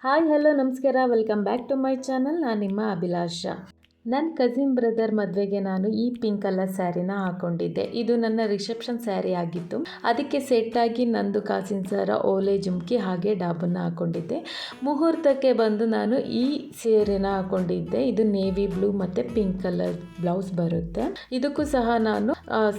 Hi hello ನಮಸ್ಕಾರ, welcome back to my channel. ನಾನು ನಿಮ್ಮ ಅಭಿಲಾಷ. ನನ್ನ ಕಸಿನ್ ಬ್ರದರ್ ಮದುವೆಗೆ ನಾನು ಈ ಪಿಂಕ್ ಕಲರ್ ಸ್ಯಾರಿನ ಹಾಕೊಂಡಿದ್ದೆ. ಇದು ನನ್ನ ರಿಸೆಪ್ಷನ್ ಸ್ಯಾರಿ ಆಗಿತ್ತು. ಅದಕ್ಕೆ ಸೆಟ್ ಆಗಿ ನಂದು ಕಾಸಿನ ಸರ, ಓಲೆ ಜುಮ್ಕಿ ಹಾಗೆ ಡಾಬನ್ನ ಹಾಕೊಂಡಿದ್ದೆ. ಮುಹೂರ್ತಕ್ಕೆ ಬಂದು ನಾನು ಈ ಸೀರೆನ ಹಾಕೊಂಡಿದ್ದೆ. ಇದು ನೇವಿ ಬ್ಲೂ ಮತ್ತು ಪಿಂಕ್ ಕಲರ್ ಬ್ಲೌಸ್ ಬರುತ್ತೆ. ಇದಕ್ಕೂ ಸಹ ನಾನು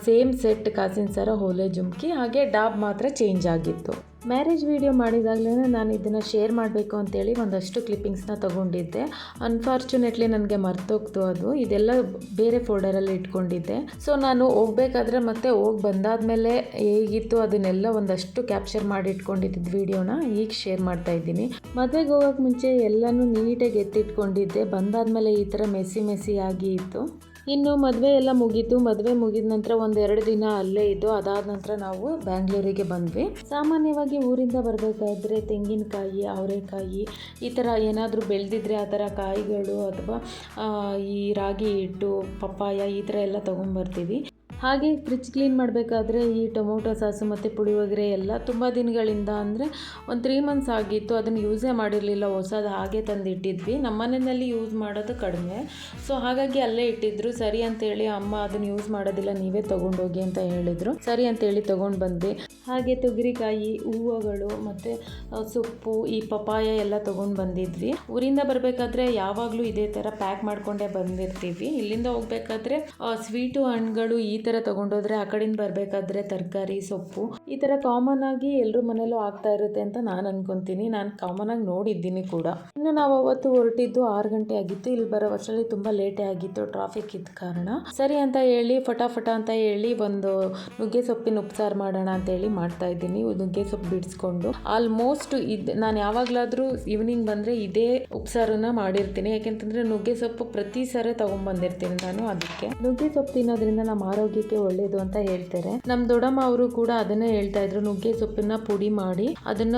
ಸೇಮ್ ಸೆಟ್ ಕಾಸಿನ ಸರ, ಓಲೆ ಜುಮ್ಕಿ ಹಾಗೆ ಡಾಬ್ ಮಾತ್ರ ಚೇಂಜ್ ಆಗಿತ್ತು. ಮ್ಯಾರೇಜ್ ವಿಡಿಯೋ ಮಾಡಿದಾಗಲೇ ನಾನು ಇದನ್ನು ಶೇರ್ ಮಾಡಬೇಕು ಅಂತೇಳಿ ಒಂದಷ್ಟು ಕ್ಲಿಪ್ಪಿಂಗ್ಸ್ನ ತೊಗೊಂಡಿದ್ದೆ. ಅನ್ಫಾರ್ಚುನೇಟ್ಲಿ ನನಗೆ ಮರ್ತೋಗ್ತು ಅದು. ಇದೆಲ್ಲ ಬೇರೆ ಫೋಲ್ಡರಲ್ಲಿ ಇಟ್ಕೊಂಡಿದ್ದೆ. ಸೊ ನಾನು ಹೋಗ್ಬೇಕಾದ್ರೆ ಮತ್ತೆ ಹೋಗಿ ಬಂದಾದಮೇಲೆ ಹೇಗಿತ್ತು ಅದನ್ನೆಲ್ಲ ಒಂದಷ್ಟು ಕ್ಯಾಪ್ಚರ್ ಮಾಡಿ ಇಟ್ಕೊಂಡಿದ್ದ ವಿಡಿಯೋನ ಈಗ ಶೇರ್ ಮಾಡ್ತಾ ಇದ್ದೀನಿ. ಮದುವೆಗೆ ಹೋಗೋಕ್ಕೆ ಮುಂಚೆ ಎಲ್ಲನೂ ನೀಟಾಗಿ ಎತ್ತಿಟ್ಕೊಂಡಿದ್ದೆ. ಬಂದಾದಮೇಲೆ ಈ ಥರ ಮೆಸ್ಸಿ ಆಗಿ ಇತ್ತು. ಇನ್ನು ಮದುವೆ ಎಲ್ಲ ಮುಗೀತು. ಮದುವೆ ಮುಗಿದ ನಂತರ 1-2 ದಿನ ಅಲ್ಲೇ ಇದ್ದು, ಅದಾದ ನಂತರ ನಾವು ಬ್ಯಾಂಗ್ಳೂರಿಗೆ ಬಂದ್ವಿ. ಸಾಮಾನ್ಯವಾಗಿ ಊರಿಂದ ಬರಬೇಕಾದ್ರೆ ತೆಂಗಿನಕಾಯಿ, ಅವರೆಕಾಯಿ ಈ ಥರ ಏನಾದರೂ ಬೆಳೆದಿದ್ರೆ ಆ ಥರ ಕಾಯಿಗಳು ಅಥವಾ ಈ ರಾಗಿ ಹಿಟ್ಟು, ಪಪ್ಪಾಯ ಈ ಥರ ಎಲ್ಲ ತೊಗೊಂಬರ್ತೀವಿ. ಹಾಗೆ ಫ್ರಿಜ್ ಕ್ಲೀನ್ ಮಾಡಬೇಕಾದ್ರೆ ಈ ಟೊಮೊಟೊ ಸಾಸು ಮತ್ತು ಪುಳಿಯೋಗರೆ ಎಲ್ಲ ತುಂಬ ದಿನಗಳಿಂದ ಅಂದರೆ ಒಂದು 3 ಮಂತ್ಸ್ ಆಗಿತ್ತು. ಅದನ್ನು ಯೂಸೇ ಮಾಡಿರಲಿಲ್ಲ, ಹೊಸದು ಹಾಗೆ ತಂದು ಇಟ್ಟಿದ್ವಿ. ನಮ್ಮ ಮನೆಯಲ್ಲಿ ಯೂಸ್ ಮಾಡೋದು ಕಡಿಮೆ, ಸೊ ಹಾಗಾಗಿ ಅಲ್ಲೇ ಇಟ್ಟಿದ್ರು. ಸರಿ ಅಂತೇಳಿ ಅಮ್ಮ ಅದನ್ನು ಯೂಸ್ ಮಾಡೋದಿಲ್ಲ, ನೀವೇ ತೊಗೊಂಡೋಗಿ ಅಂತ ಹೇಳಿದರು. ಸರಿ ಅಂತೇಳಿ ತೊಗೊಂಡು ಬಂದ್ವಿ. ಹಾಗೆ ತೊಗರಿಕಾಯಿ, ಹೂವುಗಳು ಮತ್ತು ಸೊಪ್ಪು, ಈ ಪಪಾಯ ಎಲ್ಲ ತೊಗೊಂಡು ಬಂದಿದ್ವಿ. ಊರಿಂದ ಬರಬೇಕಾದ್ರೆ ಯಾವಾಗಲೂ ಇದೇ ಥರ ಪ್ಯಾಕ್ ಮಾಡಿಕೊಂಡೇ ಬಂದಿರ್ತೀವಿ. ಇಲ್ಲಿಂದ ಹೋಗ್ಬೇಕಾದ್ರೆ ಸ್ವೀಟು, ಹಣ್ಣುಗಳು ಈ ಥರ ತೊಗೊಂಡೋದ್ರೆ, ಆ ಕಡೆಯಿಂದ ಬರಬೇಕಾದ್ರೆ ತರಕಾರಿ, ಸೊಪ್ಪು ಈ ಥರ ಕಾಮನ್ ಆಗಿ ಎಲ್ಲರ ಮನೇಲೂ ಆಗ್ತಾ ಇರುತ್ತೆ ಅಂತ ನಾನು ಅನ್ಕೊತೀನಿ. ನಾನು ಕಾಮನ್ ಆಗಿ ನೋಡಿದ್ದೀನಿ ಕೂಡ. ಇನ್ನು ನಾವು ಅವತ್ತು ಹೊರಟಿದ್ದು 6 ಗಂಟೆ ಆಗಿತ್ತು. ಇಲ್ಲಿ ಬರೋ ವರ್ಷದಲ್ಲಿ ತುಂಬ ಲೇಟೇ ಆಗಿತ್ತು, ಟ್ರಾಫಿಕ್ ಇದ್ದ ಕಾರಣ. ಸರಿ ಅಂತ ಹೇಳಿ ಫಟಾಫಟ ಅಂತ ಹೇಳಿ ಒಂದು ನುಗ್ಗೆ ಸೊಪ್ಪಿನ ಉಪ್ಸಾರು ಮಾಡೋಣ ಅಂತ ಹೇಳಿ ಮಾಡ್ತಾ ಇದ್ದೀನಿ. ನುಗ್ಗೆ ಸೊಪ್ಪು ಬಿಡಿಸ್ಕೊಂಡು ಆಲ್ಮೋಸ್ಟ್ ನಾನು ಯಾವಾಗಲಾದರೂ ಈವ್ನಿಂಗ್ ಬಂದರೆ ಇದೇ ಉಪ್ಸಾರನ್ನ ಮಾಡಿರ್ತೀನಿ. ಯಾಕೆಂತಂದರೆ ನುಗ್ಗೆ ಸೊಪ್ಪು ಪ್ರತಿ ಸರಿ ತೊಗೊಂಡ್ಬಂದಿರ್ತೀನಿ ನಾನು. ಅದಕ್ಕೆ ನುಗ್ಗೆ ಸೊಪ್ಪು ತಿನ್ನೋದ್ರಿಂದ ನಮ್ಮ ಆರೋಗ್ಯಕ್ಕೆ ಒಳ್ಳೇದು ಅಂತ ಹೇಳ್ತಾರೆ. ನಮ್ಮ ದೊಡ್ಡಮ್ಮ ಅವರು ಕೂಡ ಅದನ್ನೇ ಹೇಳ್ತಾ ಇದ್ರು. ನುಗ್ಗೆ ಸೊಪ್ಪನ್ನ ಪುಡಿ ಮಾಡಿ ಅದನ್ನ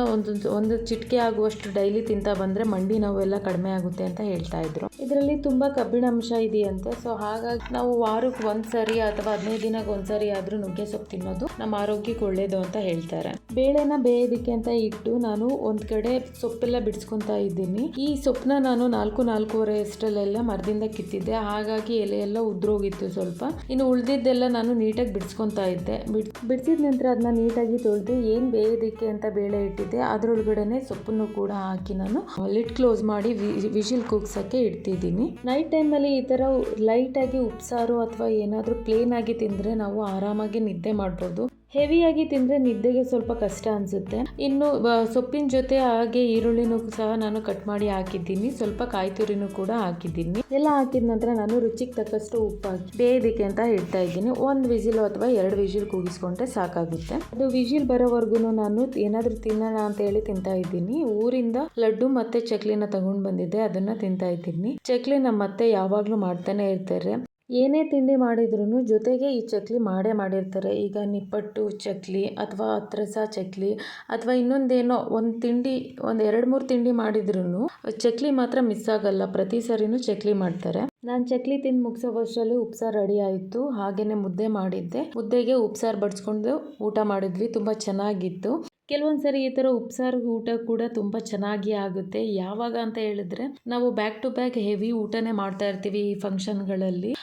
ಒಂದು ಚಿಟಿಕೆ ಆಗುವಷ್ಟು ಡೈಲಿ ತಿಂತಾ ಬಂದ್ರೆ ಮಂಡಿ ನೋವೆಲ್ಲ ಕಡಿಮೆ ಆಗುತ್ತೆ ಅಂತ ಹೇಳ್ತಾ ಇದ್ರು. ಇದರಲ್ಲಿ ತುಂಬಾ ಕಬ್ಬಿಣಾಂಶ ಇದೆಯಂತೆ. ಸೊ ಹಾಗಾಗಿ ನಾವು ವಾರಕ್ಕೆ ಒಂದ್ಸರಿ ಅಥವಾ 15 ದಿನಕ್ಕೆ ಒಂದ್ಸರಿ ಆದ್ರೂ ನುಗ್ಗೆ ಸೊಪ್ಪು ತಿನ್ನೋದು ನಮ್ಮ ಆರೋಗ್ಯಕ್ಕೆ ಒಳ್ಳೇದು ಅಂತ ಹೇಳ್ತಾರೆ. ಬೇಳೆನ ಬೇಯೋದಕ್ಕೆ ಅಂತ ಇಟ್ಟು ನಾನು ಒಂದ್ ಕಡೆ ಸೊಪ್ಪೆಲ್ಲ ಬಿಡಿಸ್ಕೊಂತಾ ಇದ್ದೀನಿ. ಈ ಸೊಪ್ಪನ್ನ ನಾನು 4-4:30 ಅಷ್ಟರಲ್ಲೆಲ್ಲ ಮರದಿಂದ ಕಿತ್ತಿದ್ದೆ. ಹಾಗಾಗಿ ಎಲೆ ಎಲ್ಲ ಉದ್ರೋಗಿತ್ತು ಸ್ವಲ್ಪ. ಇನ್ನು ಉಳಿದಿದ್ದೆಲ್ಲ ನಾನು ನೀಟಾಗಿ ಬಿಡಿಸ್ಕೊತಾ ಇದ್ದೆ. ಬಿಡಿಸಿದ ನಂತರ ಅದನ್ನ ನೀಟಾಗಿ ತೊಳೆದು ಏನು ಬೇಯೋದಕ್ಕೆ ಅಂತ ಬೇಳೆ ಇಟ್ಟಿದ್ದೆ ಅದರೊಳಗಡೆನೆ ಸೊಪ್ಪನ್ನು ಕೂಡ ಹಾಕಿ ನಾನು ಲಿಡ್ ಕ್ಲೋಸ್ ಮಾಡಿ ವಿಜಿಲ್ ಕೂಗ್ಸಕ್ಕೆ ಇಡ್ತಿದ್ದೀನಿ. ನೈಟ್ ಟೈಮಲ್ಲಿ ಈ ಥರ ಲೈಟಾಗಿ ಉಪ್ಸಾರು ಅಥವಾ ಏನಾದರೂ ಪ್ಲೇನ್ ಆಗಿ ತಿಂದರೆ ನಾವು ಆರಾಮಾಗಿ ನಿದ್ದೆ ಮಾಡ್ಬೋದು. ಹೆವಿಯಾಗಿ ತಿಂದರೆ ನಿದ್ದೆಗೆ ಸ್ವಲ್ಪ ಕಷ್ಟ ಅನಿಸುತ್ತೆ. ಇನ್ನು ಸೊಪ್ಪಿನ ಜೊತೆ ಹಾಗೆ ಈರುಳ್ಳಿನೂ ಸಹ ನಾನು ಕಟ್ ಮಾಡಿ ಹಾಕಿದ್ದೀನಿ. ಸ್ವಲ್ಪ ಕಾಯಿ ತುರಿನೂ ಕೂಡ ಹಾಕಿದ್ದೀನಿ. ಎಲ್ಲ ಹಾಕಿದ ನಂತರ ನಾನು ರುಚಿಗೆ ತಕ್ಕಷ್ಟು ಉಪ್ಪು ಹಾಕಿ ಬೇಯೋದಕ್ಕೆ ಅಂತ ಇಡ್ತಾ ಇದ್ದೀನಿ. 1 ವಿಜಿಲ್ ಅಥವಾ 2 ವಿಜಿಲ್ ಕೂಗಿಸ್ಕೊಂಡ್ರೆ ಸಾಕಾಗುತ್ತೆ. ಅದು ವಿಜಿಲ್ ಬರೋವರೆಗೂ ನಾನು ಏನಾದರೂ ತಿನ್ನೋಣ ಅಂತ ಹೇಳಿ ತಿಂತಾ ಇದ್ದೀನಿ. ಊರಿಂದ ಲಡ್ಡು ಮತ್ತೆ ಚಕ್ಲಿನ ತಗೊಂಡು ಬಂದಿದ್ದೆ, ಅದನ್ನ ತಿಂತಾ ಇದ್ದೀನಿ. ಚಕ್ಲಿ ನಮ್ಮ ಅತ್ತೆ ಯಾವಾಗಲೂ ಮಾಡ್ತಾನೆ ಇರ್ತಾರೆ. ಏನೇ ತಿಂಡಿ ಮಾಡಿದ್ರು ಜೊತೆಗೆ ಈ ಚಕ್ಲಿ ಮಾಡೇ ಮಾಡಿರ್ತಾರೆ. ಈಗ ನಿಪ್ಪಟ್ಟು ಚಕ್ಲಿ ಅಥವಾ ಅತ್ರಸ ಚಕ್ಲಿ ಅಥವಾ ಇನ್ನೊಂದೇನೋ ಒಂದು ತಿಂಡಿ, ಒಂದು 2-3 ತಿಂಡಿ ಮಾಡಿದ್ರು ಚಕ್ಲಿ ಮಾತ್ರ ಮಿಸ್ ಆಗಲ್ಲ. ಪ್ರತಿ ಸರಿನೂ ಚಕ್ಲಿ ಮಾಡ್ತಾರೆ. ನಾನು ಚಕ್ಲಿ ತಿಂದು ಮುಗಿಸೋ ವರ್ಷದಲ್ಲಿ ಉಪ್ಸಾರು ರೆಡಿ ಆಯಿತು. ಹಾಗೇನೆ ಮುದ್ದೆ ಮಾಡಿದ್ದೆ. ಮುದ್ದೆಗೆ ಉಪ್ಸಾರು ಬಡಿಸ್ಕೊಂಡು ಊಟ ಮಾಡಿದ್ವಿ. ತುಂಬ ಚೆನ್ನಾಗಿತ್ತು. ಕೆಲವೊಂದ್ಸರಿ ಈ ಥರ ಉಪ್ಸಾರು ಊಟ ಕೂಡ ತುಂಬ ಚೆನ್ನಾಗಿ ಆಗುತ್ತೆ. ಯಾವಾಗ ಅಂತ ಹೇಳಿದ್ರೆ ನಾವು ಬ್ಯಾಕ್ ಟು ಬ್ಯಾಕ್ ಹೆವಿ ಊಟನೇ ಮಾಡ್ತಾ ಇರ್ತೀವಿ. ಈ ಫಂಕ್ಷನ್ಗಳಲ್ಲಿ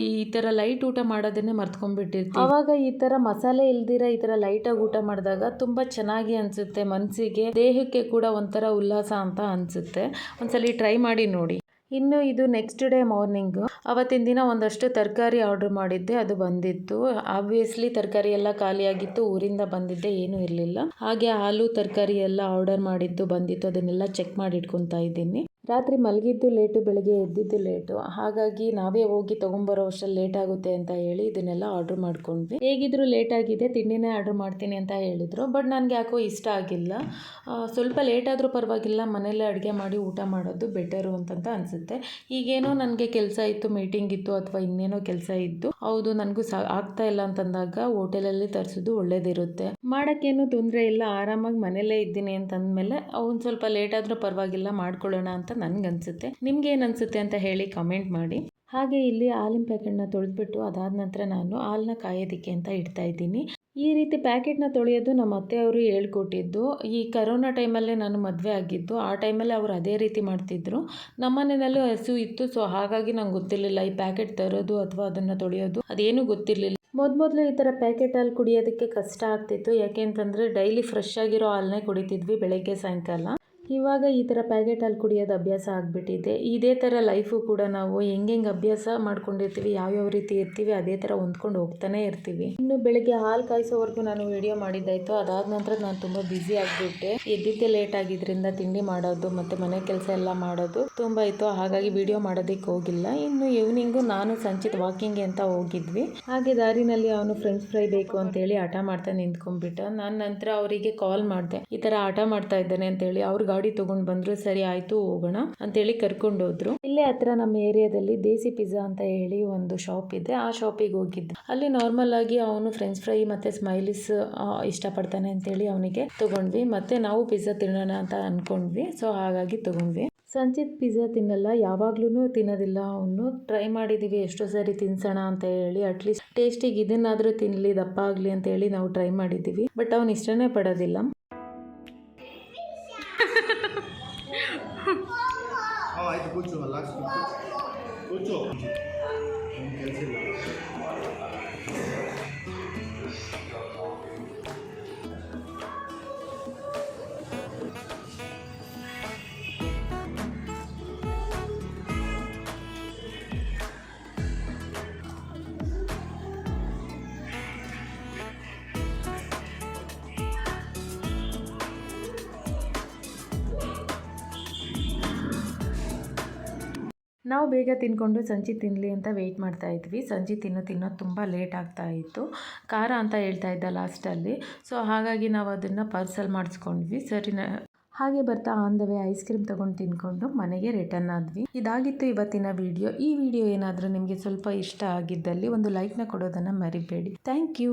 ಈ ಥರ ಲೈಟ್ ಊಟ ಮಾಡೋದನ್ನೇ ಮರ್ತ್ಕೊಂಡ್ಬಿಟ್ಟಿರ್ತೀವಿ. ಆವಾಗ ಈ ಥರ ಮಸಾಲೆ ಇಲ್ದಿರ ಈ ಥರ ಲೈಟಾಗಿ ಊಟ ಮಾಡಿದಾಗ ತುಂಬ ಚೆನ್ನಾಗಿ ಅನಿಸುತ್ತೆ. ಮನಸ್ಸಿಗೆ, ದೇಹಕ್ಕೆ ಕೂಡ ಒಂಥರ ಉಲ್ಲಾಸ ಅಂತ ಅನಿಸುತ್ತೆ. ಒಂದ್ಸಲಿ ಟ್ರೈ ಮಾಡಿ ನೋಡಿ. ಇನ್ನು ಇದು ನೆಕ್ಸ್ಟ್ ಡೇ ಮಾರ್ನಿಂಗು. ಅವತ್ತಿನ ದಿನ ಒಂದಷ್ಟು ತರಕಾರಿ ಆರ್ಡ್ರ್ ಮಾಡಿದ್ದೆ, ಅದು ಬಂದಿತ್ತು. ಆಬ್ವಿಯಸ್ಲಿ ತರಕಾರಿ ಎಲ್ಲ ಖಾಲಿಯಾಗಿತ್ತು. ಊರಿಂದ ಬಂದಿದ್ದೆ, ಏನೂ ಇರಲಿಲ್ಲ. ಹಾಗೆ ಹಾಲು ತರಕಾರಿ ಎಲ್ಲ ಆರ್ಡರ್ ಮಾಡಿದ್ದು ಬಂದಿತ್ತು. ಅದನ್ನೆಲ್ಲ ಚೆಕ್ ಮಾಡಿ ಇಟ್ಕೊತಾ ಇದ್ದೀನಿ. ರಾತ್ರಿ ಮಲಗಿದ್ದು ಲೇಟು, ಬೆಳಗ್ಗೆ ಎದ್ದಿದ್ದು ಲೇಟು. ಹಾಗಾಗಿ ನಾವೇ ಹೋಗಿ ತೊಗೊಂಬರೋ ಅಷ್ಟರಲ್ಲಿ ಲೇಟ್ ಆಗುತ್ತೆ ಅಂತ ಹೇಳಿ ಇದನ್ನೆಲ್ಲ ಆರ್ಡ್ರ್ ಮಾಡ್ಕೊಂಡ್ವಿ. ಹೇಗಿದ್ರು ಲೇಟ್ ಆಗಿದೆ, ತಿಂಡಿನೇ ಆರ್ಡ್ರ್ ಮಾಡ್ತೀನಿ ಅಂತ ಹೇಳಿದರು. ಬಟ್ ನನಗೆ ಯಾಕೋ ಇಷ್ಟ ಆಗಿಲ್ಲ. ಸ್ವಲ್ಪ ಲೇಟ್ ಆದರೂ ಪರವಾಗಿಲ್ಲ, ಮನೆಯಲ್ಲೇ ಅಡುಗೆ ಮಾಡಿ ಊಟ ಮಾಡೋದು ಬೆಟರು ಅಂತಂತ ಅನಿಸುತ್ತೆ. ಈಗೇನೋ ನನಗೆ ಕೆಲಸ ಇತ್ತು, ಮೀಟಿಂಗ್ ಇತ್ತು ಅಥವಾ ಇನ್ನೇನೋ ಕೆಲಸ ಇದ್ದು, ಹೌದು ನನಗೂ ಆಗ್ತಾ ಇಲ್ಲ ಅಂತಂದಾಗ ಹೋಟೆಲಲ್ಲಿ ತರಿಸೋದು ಒಳ್ಳೇದಿರುತ್ತೆ. ಮಾಡೋಕ್ಕೇನು ತೊಂದರೆ ಇಲ್ಲ, ಆರಾಮಾಗಿ ಮನೆಯಲ್ಲೇ ಇದ್ದೀನಿ ಅಂತಂದಮೇಲೆ ಒಂದು ಸ್ವಲ್ಪ ಲೇಟ್ ಆದರೂ ಪರವಾಗಿಲ್ಲ, ಮಾಡ್ಕೊಳ್ಳೋಣ ಅಂತ ನನಗನ್ಸುತ್ತೆ. ನಿಮ್ಗೆ ಏನು ಅನಿಸುತ್ತೆ ಅಂತ ಹೇಳಿ ಕಮೆಂಟ್ ಮಾಡಿ. ಹಾಗೆ ಇಲ್ಲಿ ಹಾಲಿನ ಪ್ಯಾಕೆಟ್ನ ತೊಳೆದ್ಬಿಟ್ಟು ಅದಾದ ನಂತರ ನಾನು ಹಾಲನ್ನ ಕಾಯೋದಕ್ಕೆ ಅಂತ ಇಡ್ತಾ ಇದ್ದೀನಿ. ಈ ರೀತಿ ಪ್ಯಾಕೆಟ್ನ ತೊಳೆಯೋದು ನಮ್ಮ ಅತ್ತೆಯವರು ಹೇಳ್ಕೊಟ್ಟಿದ್ದು. ಈ ಕರೋನಾ ಟೈಮಲ್ಲೇ ನಾನು ಮದುವೆ ಆಗಿದ್ದು. ಆ ಟೈಮಲ್ಲಿ ಅವರು ಅದೇ ರೀತಿ ಮಾಡ್ತಿದ್ರು. ನಮ್ಮ ಮನೆಯಲ್ಲೂ ಹಸು ಇತ್ತು. ಸೊ ಹಾಗಾಗಿ ನಂಗೆ ಗೊತ್ತಿರಲಿಲ್ಲ ಈ ಪ್ಯಾಕೆಟ್ ತರೋದು ಅಥವಾ ಅದನ್ನು ತೊಳೆಯೋದು ಅದೇನೂ ಗೊತ್ತಿರಲಿಲ್ಲ. ಮೊದಲು ಈ ಥರ ಪ್ಯಾಕೆಟ್ ಹಾಲು ಕುಡಿಯೋದಕ್ಕೆ ಕಷ್ಟ ಆಗ್ತಿತ್ತು. ಯಾಕೆ ಅಂತಂದರೆ ಡೈಲಿ ಫ್ರೆಶ್ ಆಗಿರೋ ಹಾಲನ್ನೇ ಕುಡಿತಿದ್ವಿ ಬೆಳಗ್ಗೆ ಸಾಯಂಕಾಲ. ಇವಾಗ ಈ ಥರ ಪ್ಯಾಕೆಟ್ ಹಾಲು ಕುಡಿಯೋದು ಅಭ್ಯಾಸ ಆಗಿಬಿಟ್ಟಿದೆ. ಇದೇ ಥರ ಲೈಫು ಕೂಡ ನಾವು ಹೆಂಗೆ ಅಭ್ಯಾಸ ಮಾಡ್ಕೊಂಡಿರ್ತೀವಿ, ಯಾವ್ಯಾವ ರೀತಿ ಇರ್ತೀವಿ ಅದೇ ಥರ ಹೊಂದ್ಕೊಂಡು ಹೋಗ್ತಾನೆ ಇರ್ತೀವಿ. ಇನ್ನು ಬೆಳಗ್ಗೆ ಹಾಲು ಕಾಯಿಸೋವರೆಗೂ ನಾನು ವಿಡಿಯೋ ಮಾಡಿದ್ದಾಯಿತು. ಅದಾದ ನಂತರ ನಾನು ತುಂಬ ಬ್ಯುಸಿ ಆಗಿಬಿಟ್ಟೆ. ಎದ್ದಿದ್ದೆ ಲೇಟ್ ಆಗಿದ್ದರಿಂದ ತಿಂಡಿ ಮಾಡೋದು ಮತ್ತು ಮನೆ ಕೆಲಸ ಎಲ್ಲ ಮಾಡೋದು ತುಂಬ ಇತ್ತು. ಹಾಗಾಗಿ ವಿಡಿಯೋ ಮಾಡೋದಕ್ಕೆ ಹೋಗಿಲ್ಲ. ಇನ್ನು ಈವ್ನಿಂಗು ನಾನು ಸಂಚಿತ್ ವಾಕಿಂಗ್ಗೆ ಅಂತ ಹೋಗಿದ್ವಿ. ಹಾಗೆ ದಾರಿನಲ್ಲಿ ಅವನು ಫ್ರೆಂಚ್ ಫ್ರೈ ಬೇಕು ಅಂತೇಳಿ ಹಠ ಮಾಡ್ತಾ ನಿಂತ್ಕೊಂಡ್ಬಿಟ್ಟ. ನಾನು ನಂತರ ಅವರಿಗೆ ಕಾಲ್ ಮಾಡಿದೆ, ಈ ಥರ ಹಠ ಮಾಡ್ತಾ ಇದ್ದಾನೆ ಅಂತೇಳಿ. ಅವ್ರು ಗಾಡಿ ತಗೊಂಡು ಬಂದ್ರು. ಸರಿ ಆಯ್ತು ಹೋಗೋಣ ಅಂತೇಳಿ ಕರ್ಕೊಂಡು ಹೋದ್ರು. ಇಲ್ಲೇ ಹತ್ರ ನಮ್ಮ ಏರಿಯಾದಲ್ಲಿ ದೇಸಿ ಪಿಜ್ಜಾ ಅಂತ ಹೇಳಿ ಒಂದು ಶಾಪ್ ಇದೆ. ಆ ಶಾಪಿಗೆ ಹೋಗಿದ್ದೆ. ಅಲ್ಲಿ ನಾರ್ಮಲ್ ಆಗಿ ಅವನು ಫ್ರೆಂಚ್ ಫ್ರೈ ಮತ್ತೆ ಸ್ಮೈಲಿಸ್ ಇಷ್ಟಪಡ್ತಾನೆ ಅಂತೇಳಿ ಅವನಿಗೆ ತಗೊಂಡ್ವಿ. ಮತ್ತೆ ನಾವು ಪಿಜ್ಜಾ ತಿನ್ನೋಣ ಅಂತ ಅನ್ಕೊಂಡ್ವಿ. ಸೊ ಹಾಗಾಗಿ ತಗೊಂಡ್ವಿ. ಸಂಚಿತ್ ಪಿಜ್ಜಾ ತಿನ್ನಲ್ಲ, ಯಾವಾಗ್ಲೂ ತಿನ್ನೋದಿಲ್ಲ. ಅವನು ಟ್ರೈ ಮಾಡಿದೀವಿ ಎಷ್ಟೋ ಸರಿ ತಿನ್ಸೋಣ ಅಂತ ಹೇಳಿ, ಅಟ್ಲೀಸ್ಟ್ ಟೇಸ್ಟಿಗೆ ಇದನ್ನಾದ್ರೂ ತಿನ್ನಲಿ ದಪ್ಪ ಆಗಲಿ ಅಂತ ಹೇಳಿ ನಾವು ಟ್ರೈ ಮಾಡಿದ್ದೀವಿ. ಬಟ್ ಅವನು ಇಷ್ಟನೇ ಪಡೋದಿಲ್ಲ. ಆಯ್ತು ಕೂಚು ಲಾಸ್ಟ್ ಕೂಚು ಕೆಲಸ ಇಲ್ಲ. ನಾವು ಬೇಗ ತಿನ್ಕೊಂಡು ಸಂಜೆ ತಿನ್ನಲಿ ಅಂತ ವೆಯ್ಟ್ ಮಾಡ್ತಾ ಇದ್ವಿ. ಸಂಜೆ ತಿನ್ನೋದು ತುಂಬ ಲೇಟ್ ಆಗ್ತಾ ಇತ್ತು. ಖಾರ ಅಂತ ಹೇಳ್ತಾ ಇದ್ದ ಲಾಸ್ಟಲ್ಲಿ. ಸೊ ಹಾಗಾಗಿ ನಾವು ಅದನ್ನು ಪಾರ್ಸಲ್ ಮಾಡಿಸ್ಕೊಂಡ್ವಿ. ಸರಿ ಹಾಗೆ ಬರ್ತಾ on the way ice cream ತೊಗೊಂಡು ತಿನ್ಕೊಂಡು ಮನೆಗೆ ರಿಟರ್ನ್ ಆದ್ವಿ. ಇದಾಗಿತ್ತು ಇವತ್ತಿನ ವಿಡಿಯೋ. ಈ ವಿಡಿಯೋ ಏನಾದರೂ ನಿಮಗೆ ಸ್ವಲ್ಪ ಇಷ್ಟ ಆಗಿದ್ದಲ್ಲಿ ಒಂದು ಲೈಕ್ನ ಕೊಡೋದನ್ನು ಮರಿಬೇಡಿ. Thank you.